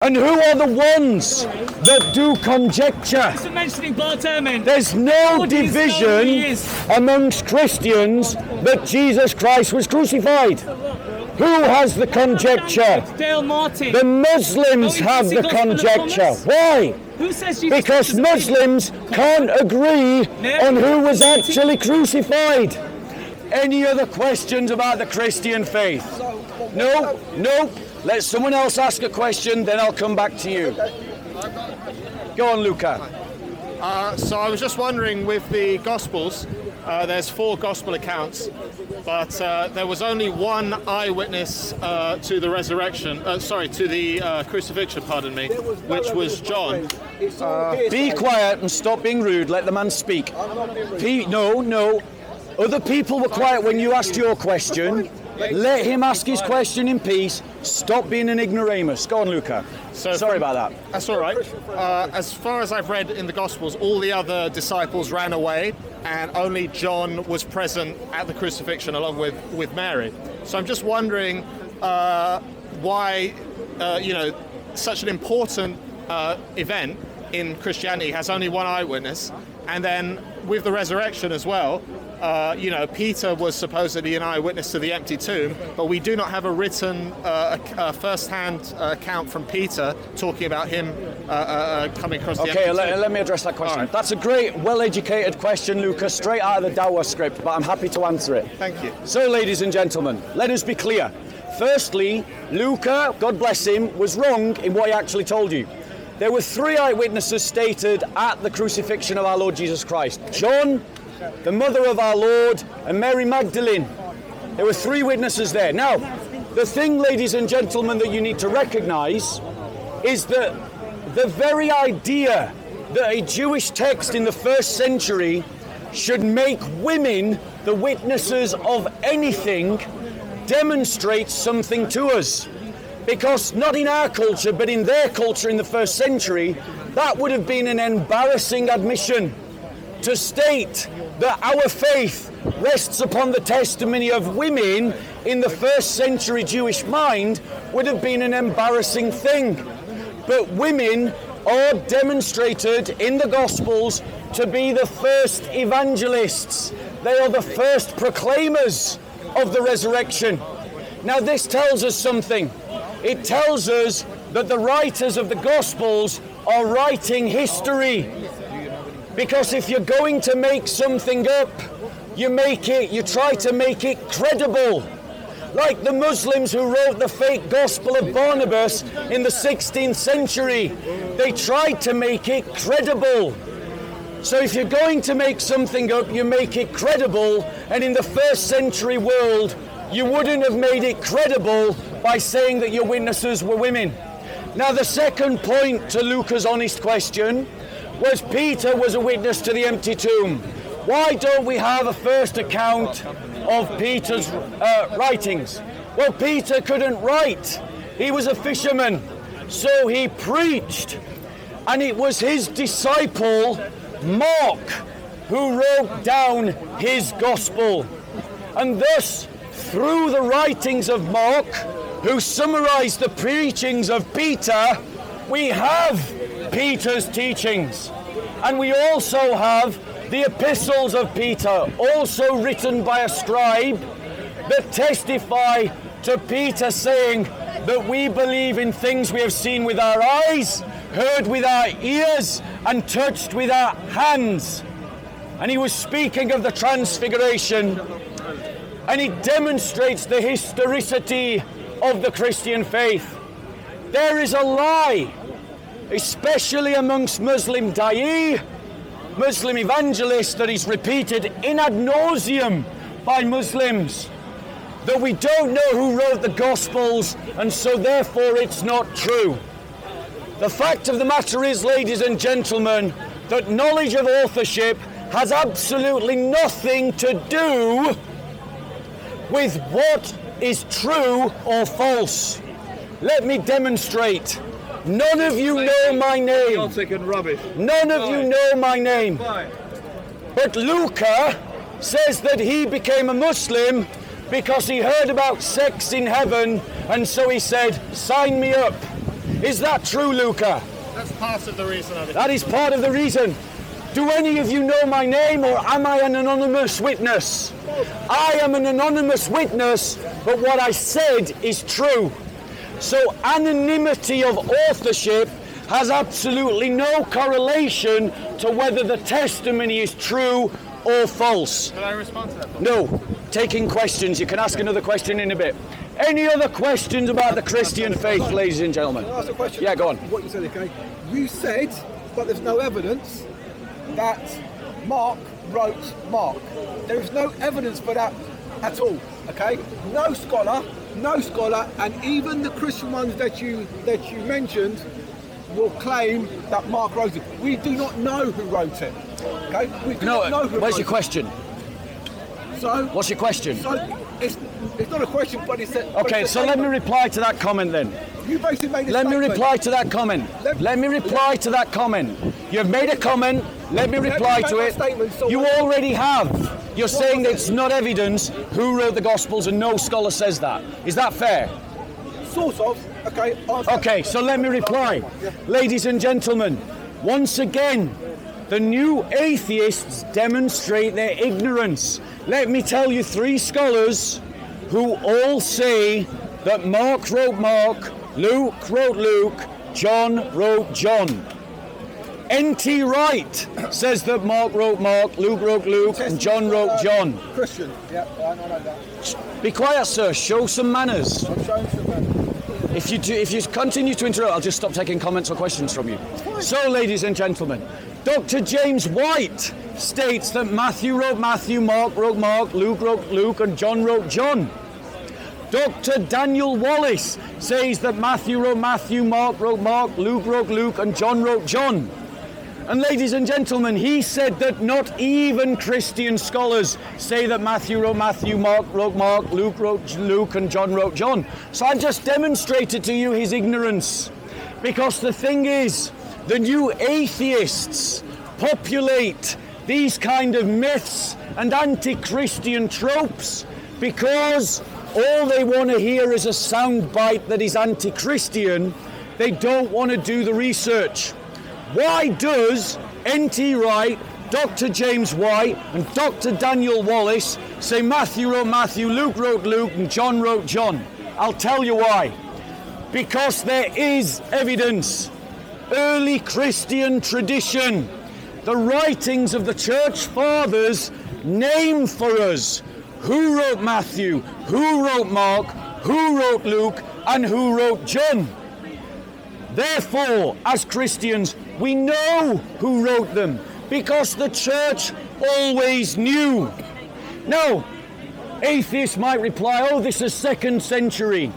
And who are the ones that do conjecture? There's no division amongst Christians that Jesus Christ was crucified. Who has the conjecture? The Muslims have the conjecture. Why? Because Muslims can't agree on who was actually crucified. Any other questions about the Christian faith? No? No? Let someone else ask a question, then I'll come back to you. Go on, Luca. So I was just wondering, with the Gospels, there's 4 Gospel accounts, but there was only one eyewitness to the resurrection, to the crucifixion, pardon me, which was John. Be quiet and stop being rude. Let the man speak. No. Other people were quiet when you asked your question. Let him ask his question in peace. Stop being an ignoramus. Go on, Luca. Sorry about that. That's all right. As far as I've read in the Gospels, all the other disciples ran away, and only John was present at the crucifixion along with Mary. So I'm just wondering why, such an important event in Christianity has only one eyewitness, and then with the resurrection as well. Peter was supposedly an eyewitness to the empty tomb, but we do not have a written first-hand account from Peter talking about him coming across the empty tomb. Okay, let me address that question. Right. That's a great, well-educated question, Lucas, straight out of the Dawah script, but I'm happy to answer it. Thank you. So, ladies and gentlemen, let us be clear. Firstly, Luca, God bless him, was wrong in what he actually told you. There were 3 eyewitnesses stated at the crucifixion of our Lord Jesus Christ. John, the mother of our Lord, and Mary Magdalene. There were 3 witnesses there. Now, the thing, ladies and gentlemen, that you need to recognize is that the very idea that a Jewish text in the 1st century should make women the witnesses of anything demonstrates something to us. Because not in our culture, but in their culture in the 1st century, that would have been an embarrassing admission. To state that our faith rests upon the testimony of women in the 1st century Jewish mind would have been an embarrassing thing. But women are demonstrated in the Gospels to be the first evangelists. They are the first proclaimers of the resurrection. Now this tells us something. It tells us that the writers of the Gospels are writing history. Because if you're going to make something up, you try to make it credible. Like the Muslims who wrote the fake Gospel of Barnabas in the 16th century. They tried to make it credible. So if you're going to make something up, you make it credible. And in the 1st century world, you wouldn't have made it credible by saying that your witnesses were women. Now the second point to Luca's honest question was Peter was a witness to the empty tomb. Why don't we have a first account of Peter's writings? Well, Peter couldn't write. He was a fisherman, so he preached. And it was his disciple, Mark, who wrote down his gospel. And thus, through the writings of Mark, who summarized the preachings of Peter, we have Peter's teachings. And we also have the epistles of Peter, also written by a scribe, that testify to Peter saying that we believe in things we have seen with our eyes, heard with our ears, and touched with our hands. And he was speaking of the transfiguration, and it demonstrates the historicity of the Christian faith. There is a lie, especially amongst Muslim da'i, Muslim evangelists, that is repeated in ad nauseum by Muslims, that we don't know who wrote the Gospels, and so therefore it's not true. The fact of the matter is, ladies and gentlemen, that knowledge of authorship has absolutely nothing to do with what is true or false. Let me demonstrate. None of you know my name. None of you know my name. But Luca says that he became a Muslim because he heard about sex in heaven, and so he said, sign me up. Is that true, Luca? That's part of the reason I did. That is part of the reason. Do any of you know my name, or am I an anonymous witness? I am an anonymous witness, but what I said is true. So anonymity of authorship has absolutely no correlation to whether the testimony is true or false. Can I respond to that? No. Taking questions. You can ask another question in a bit. Any other questions about the Christian faith, ladies and gentlemen? Can I ask a question? Yeah, go on. What you said, okay? You said, but there's no evidence that Mark wrote Mark. There is no evidence for that at all, okay? No scholar, and even the Christian ones that you mentioned will claim that Mark wrote it. We do not know who wrote it, okay? We do not know who where's wrote your question? it. So, What's your question? so it's not a question, but it's a... Okay, so let me reply to that comment then. You basically made a Let me statement. reply to that comment. Let me reply to that comment. You've made a comment. Let me reply to it. You already have. You're saying that it's not evidence who wrote the Gospels, and no scholar says that. Is that fair? Sort of. Okay. Okay, so let me reply. Ladies and gentlemen, once again, the new atheists demonstrate their ignorance. Let me tell you 3 scholars who all say that Mark wrote Mark, Luke wrote Luke, John wrote John. N.T. Wright says that Mark wrote Mark, Luke wrote Luke, and John wrote John. Christian. Yeah, I know that. Be quiet, sir. Show some manners. I'm showing some manners. If you continue to interrupt, I'll just stop taking comments or questions from you. So, ladies and gentlemen, Dr. James White states that Matthew wrote Matthew, Mark wrote Mark, Luke wrote Luke, and John wrote John. Dr. Daniel Wallace says that Matthew wrote Matthew, Mark wrote Mark, Luke wrote Luke, and John wrote John. And ladies and gentlemen, he said that not even Christian scholars say that Matthew wrote Matthew, Mark wrote Mark, Luke wrote Luke, and John wrote John. So I've just demonstrated to you his ignorance. Because the thing is, the new atheists populate these kind of myths and anti-Christian tropes because all they want to hear is a soundbite that is anti-Christian. They don't want to do the research. Why does N.T. Wright, Dr. James White, and Dr. Daniel Wallace say Matthew wrote Matthew, Luke wrote Luke, and John wrote John? I'll tell you why. Because there is evidence. Early Christian tradition, the writings of the Church Fathers name for us who wrote Matthew, who wrote Mark, who wrote Luke, and who wrote John. Therefore, as Christians, we know who wrote them because the church always knew. Now, atheists might reply, oh, this is 2nd century.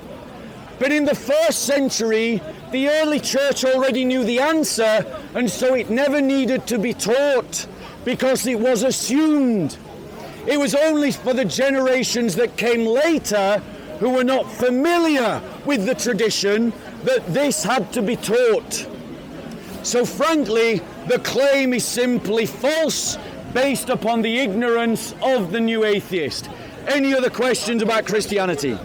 But in the 1st century, the early church already knew the answer, and so it never needed to be taught because it was assumed. It was only for the generations that came later who were not familiar with the tradition that this had to be taught. So frankly, the claim is simply false based upon the ignorance of the new atheist. Any other questions about Christianity?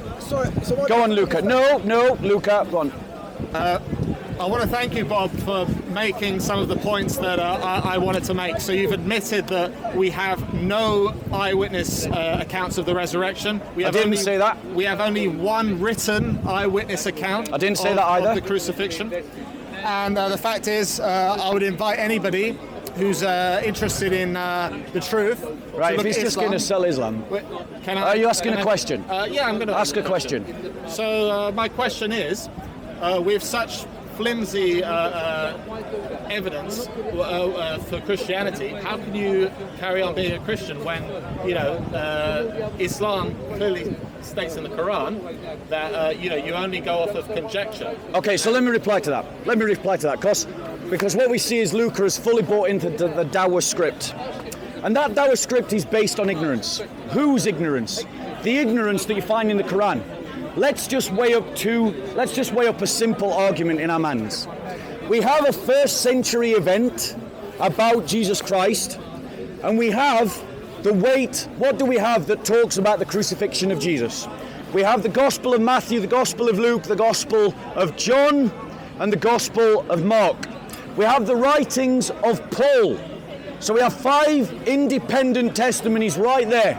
Go on, Luca. No, Luca, go on. I want to thank you, Bob, for making some of the points that I wanted to make. So you've admitted that we have no eyewitness accounts of the resurrection. I didn't say that. We have only one written eyewitness account. I didn't say that either. Of the crucifixion. And the fact is, I would invite anybody who's interested in the truth. Right, if he's just going to sell Islam. Are you asking a question? Yeah, I'm going to ask a question. So my question is, with such flimsy evidence for Christianity, how can you carry on being a Christian when, you know, Islam clearly states in the Quran that, you know, you only go off of conjecture? Okay, so let me reply to that. Because what we see is Luca has fully bought into the Dawah script. And that Dawah script is based on ignorance. Whose ignorance? The ignorance that you find in the Quran. Let's just weigh up a simple argument in our minds. We have a 1st century event about Jesus Christ, and we have the weight. What do we have that talks about the crucifixion of Jesus? We have the Gospel of Matthew, the Gospel of Luke, the Gospel of John. and the Gospel of Mark. We have the writings of Paul. So we have 5 independent testimonies right there.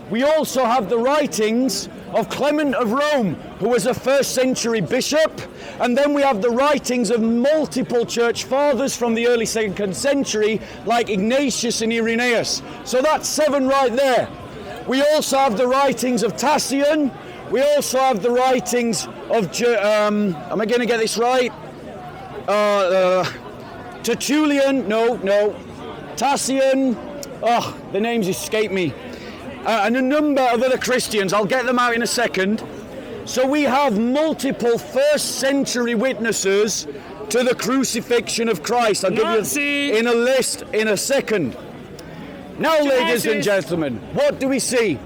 We also have the writings of Clement of Rome, who was a 1st century bishop, and then we have the writings of multiple church fathers from the early 2nd century, like Ignatius and Irenaeus. So that's 7 right there. We also have the writings of Tatian. We also have the writings of, am I going to get this right? Tertullian, no. Tatian, the names escape me. And a number of other Christians. I'll get them out in a second. So we have multiple 1st century witnesses to the crucifixion of Christ. I'll give you in a list in a second. Now, ladies and gentlemen, what do we see?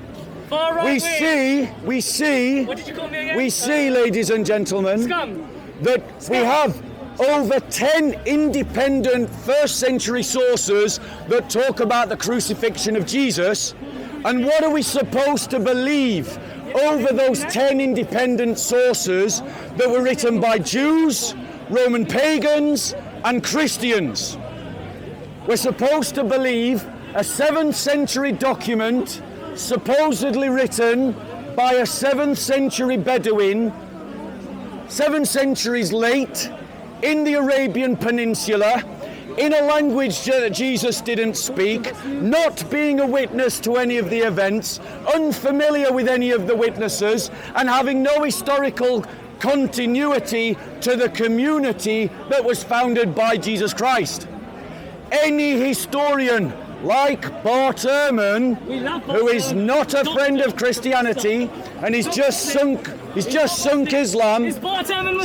We see, What did you call me again? we see, ladies and gentlemen, that we have over 10 independent 1st century sources that talk about the crucifixion of Jesus. And what are we supposed to believe over those 10 independent sources that were written by Jews, Roman pagans, and Christians? We're supposed to believe a 7th century document supposedly written by a 7th century Bedouin, 7 centuries late, in the Arabian Peninsula, in a language that Jesus didn't speak, not being a witness to any of the events, unfamiliar with any of the witnesses, and having no historical continuity to the community that was founded by Jesus Christ. Any historian like Bart Ehrman, who is not a friend of Christianity and he's just sunk Islam,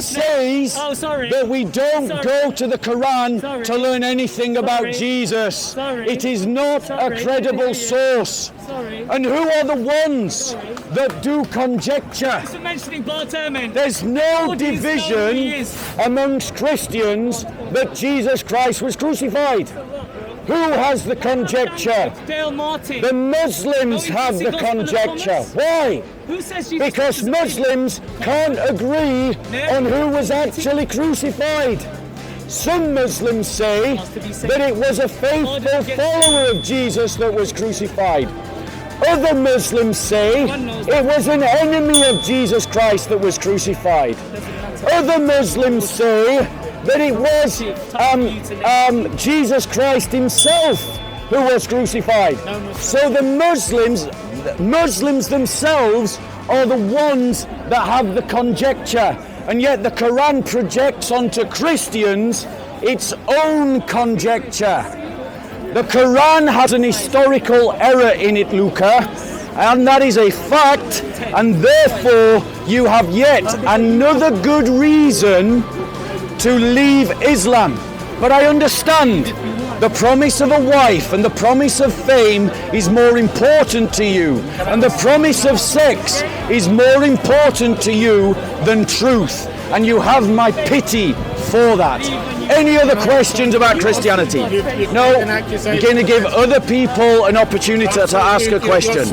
says that we don't go to the Quran to learn anything about Jesus. It is not a credible source. And who are the ones that do conjecture? There's no division amongst Christians that Jesus Christ was crucified. Who has the conjecture? The Muslims have the conjecture. Why? Because Muslims can't agree on who was actually crucified. Some Muslims say that it was a faithful follower of Jesus that was crucified. Other Muslims say it was an enemy of Jesus Christ that was crucified. Other Muslims say that it was Jesus Christ himself who was crucified. So the Muslims themselves are the ones that have the conjecture, and yet the Quran projects onto Christians its own conjecture. The Quran has an historical error in it, Luca, and that is a fact, and therefore you have yet another good reason to leave Islam. But I understand the promise of a wife and the promise of fame is more important to you, and the promise of sex is more important to you than truth, and you have my pity for that. Any other questions about Christianity? No? I'm going to give other people an opportunity to ask a question.